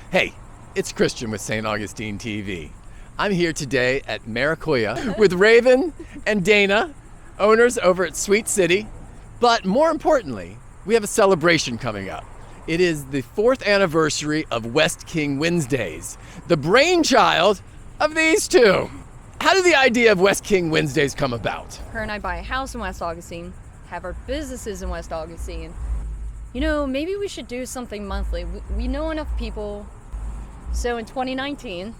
Hey, it's Christian with St. Augustine TV. I'm here today at Maracuya with Raven and Dana, owners over at Sweet City. But more importantly, we have a celebration coming up. It is the 4th anniversary of West King Wednesdays, the brainchild of these two. How did the idea of West King Wednesdays come about? Her and I buy a house in West Augustine, have our businesses in West Augustine. You know, maybe we should do something monthly. We know enough people. So in 2019,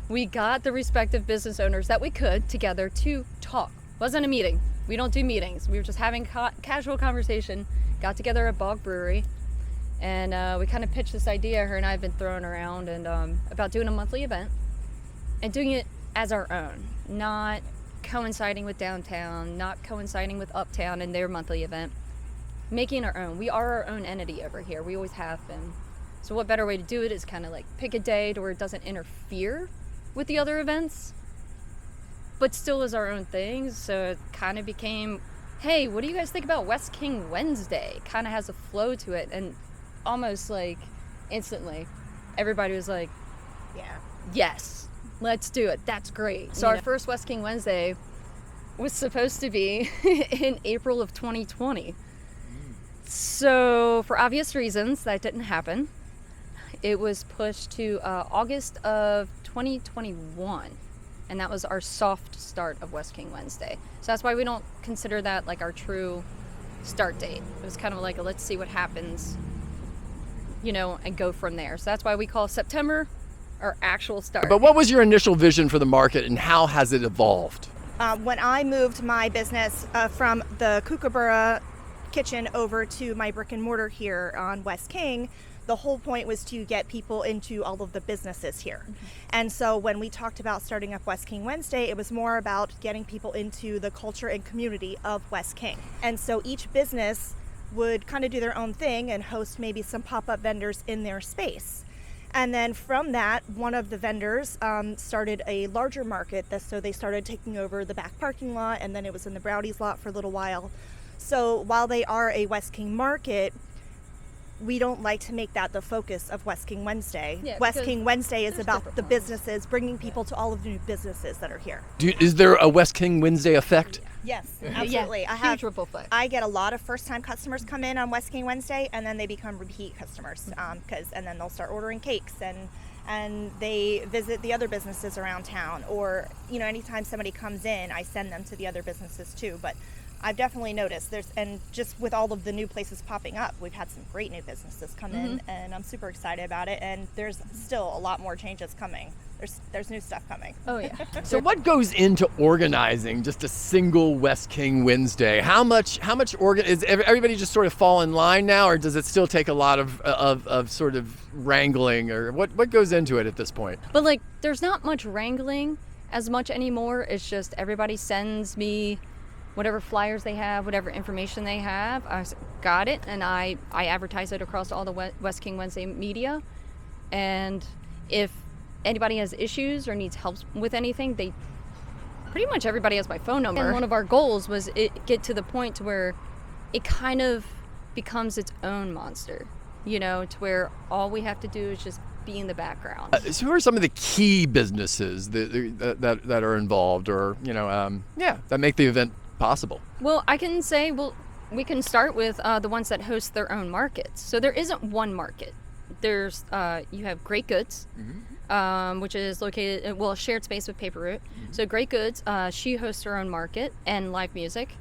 we got the respective business owners that we could together to talk. Wasn't a meeting. We don't do meetings. We were just having casual conversation. Got together at Bog Brewery, and we kind of pitched this idea her and I have been throwing around, and about doing a monthly event and doing it as our own, not coinciding with downtown, not coinciding with uptown and their monthly event, making our own. We are our own entity over here. We always have been. So what better way to do it is kind of like pick a day to where it doesn't interfere with the other events, but still is our own thing. So it kind of became, hey, what do you guys think about West King Wednesday? Kind of has a flow to it, and almost like instantly everybody was like, yeah, yes, let's do it. That's great. So our first West King Wednesday was supposed to be in April of 2020. So for obvious reasons, that didn't happen. It was pushed to August of 2021. And that was our soft start of West King Wednesday. So that's why we don't consider that like our true start date. It was kind of like a let's see what happens, and go from there. So that's why we call September our actual start. But what was your initial vision for the market, and how has it evolved? When I moved my business from the Kookaburra kitchen over to my brick and mortar here on West King, the whole point was to get people into all of the businesses here. Mm-hmm. And so when we talked about starting up West King Wednesday, it was more about getting people into the culture and community of West King. And so each business would kind of do their own thing and host maybe some pop-up vendors in their space. And then from that, one of the vendors started a larger market. So they started taking over the back parking lot, and then it was in the Brownies lot for a little while. So while they are a West King market, we don't like to make that the focus of West King Wednesday. Yeah, West King Wednesday is about the businesses, bringing people to all of the new businesses that are here. Is there a West King Wednesday effect? Yes, absolutely. Yeah, huge ripple effect. I get a lot of first-time customers come in on West King Wednesday, and then they become repeat customers, and then they'll start ordering cakes, and they visit the other businesses around town. Or anytime somebody comes in, I send them to the other businesses too. But I've definitely noticed and just with all of the new places popping up, we've had some great new businesses come in, and I'm super excited about it. And there's still a lot more changes coming. There's new stuff coming. Oh yeah. So what goes into organizing just a single West King Wednesday? How much is everybody just sort of fall in line now, or does it still take a lot of sort of wrangling, or what goes into it at this point? But there's not much wrangling as much anymore. It's just everybody sends me whatever flyers they have, whatever information they have. I got it, and I advertise it across all the West King Wednesday media. And if anybody has issues or needs help with anything, pretty much everybody has my phone number. And one of our goals was get to the point to where it kind of becomes its own monster, to where all we have to do is just be in the background. So who are some of the key businesses that are involved, or that make the event possible? Well, I can say, we can start with the ones that host their own markets. So there isn't one market. There's you have Great Goods, which is located a shared space with Paper Route. So Great Goods, she hosts her own market and live music.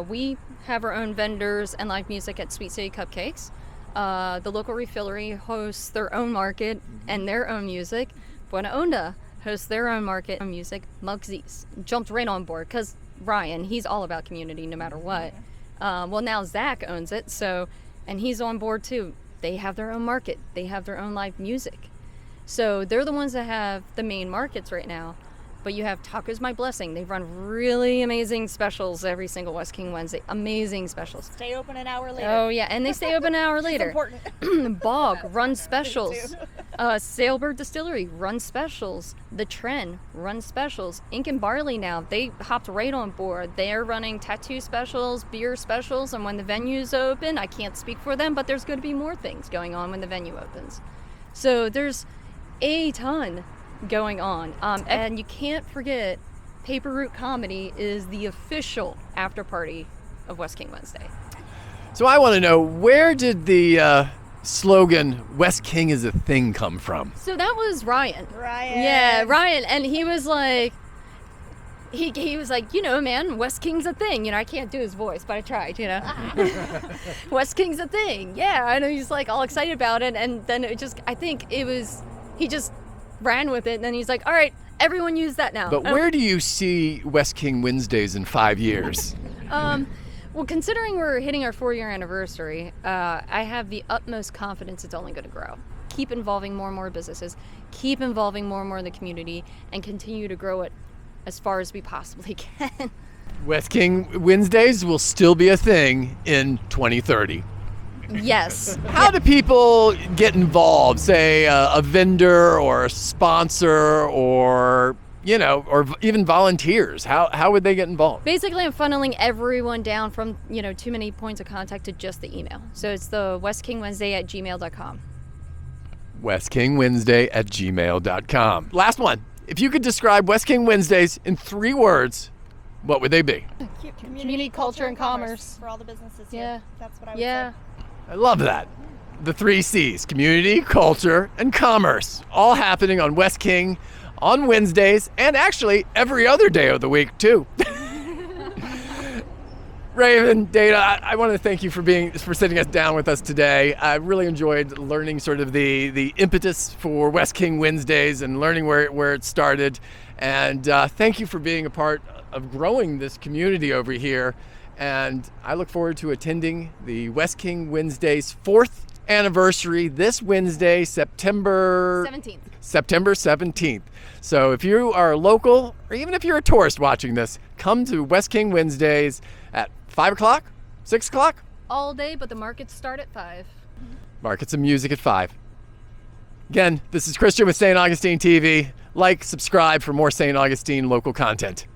We have our own vendors and live music at Sweet City Cupcakes. The local refillery hosts their own market and their own music. Buena Onda hosts their own market and music. Mugsy's jumped right on board because Ryan, he's all about community no matter what. Well, now Zach owns it, and he's on board too. They have their own market. They have their own live music. So they're the ones that have the main markets right now. But you have Tacos My Blessing. They run really amazing specials every single West King Wednesday. Amazing specials. Stay open an hour later. Oh, yeah. And they stay open an hour later. It's important. Bog runs specials. Sailbird Distillery runs specials. The Trend runs specials. Ink and Barley now, they hopped right on board. They're running tattoo specials, beer specials, and when the venues open, I can't speak for them, but there's going to be more things going on when the venue opens. So there's a ton going on. And you can't forget, Paper Route Comedy is the official after party of West King Wednesday. So I want to know, where did the slogan "West King is a thing" come from? So that was Ryan. Ryan. Yeah, Ryan, and he was like, he was like, you know, man, West King's a thing. You know, I can't do his voice, but I tried. You know, West King's a thing. Yeah, I know. He's like all excited about it, and then it just, I think it was, he just ran with it, and then he's like, all right, everyone use that now. But where do you see West King Wednesdays in 5 years? Well, considering we're hitting our 4-year anniversary, I have the utmost confidence it's only going to grow. Keep involving more and more businesses, keep involving more and more in the community, and continue to grow it as far as we possibly can. West King Wednesdays will still be a thing in 2030. Yes. How do people get involved? Say a vendor or a sponsor, or or even volunteers. How would they get involved? Basically, I'm funneling everyone down from, too many points of contact to just the email. So it's the westkingwednesday@gmail.com. westkingwednesday@gmail.com. Last one. If you could describe West King Wednesdays in 3 words, what would they be? Community, culture, and commerce. For all the businesses here. Yeah. That's what I would say. I love that. The 3 C's: community, culture, and commerce. All happening on West King on Wednesdays, and actually every other day of the week too. Raven, Dana, I want to thank you for sitting us down with us today. I really enjoyed learning sort of the impetus for West King Wednesdays and learning where it started. And thank you for being a part of growing this community over here. And I look forward to attending the West King Wednesdays 4th anniversary this Wednesday, September 17th. So if you are local, or even if you're a tourist watching this, come to West King Wednesdays at 5 o'clock, 6 o'clock. All day, but the markets start at 5. Markets and music at 5. Again, this is Christian with St. Augustine TV. Like, subscribe for more St. Augustine local content.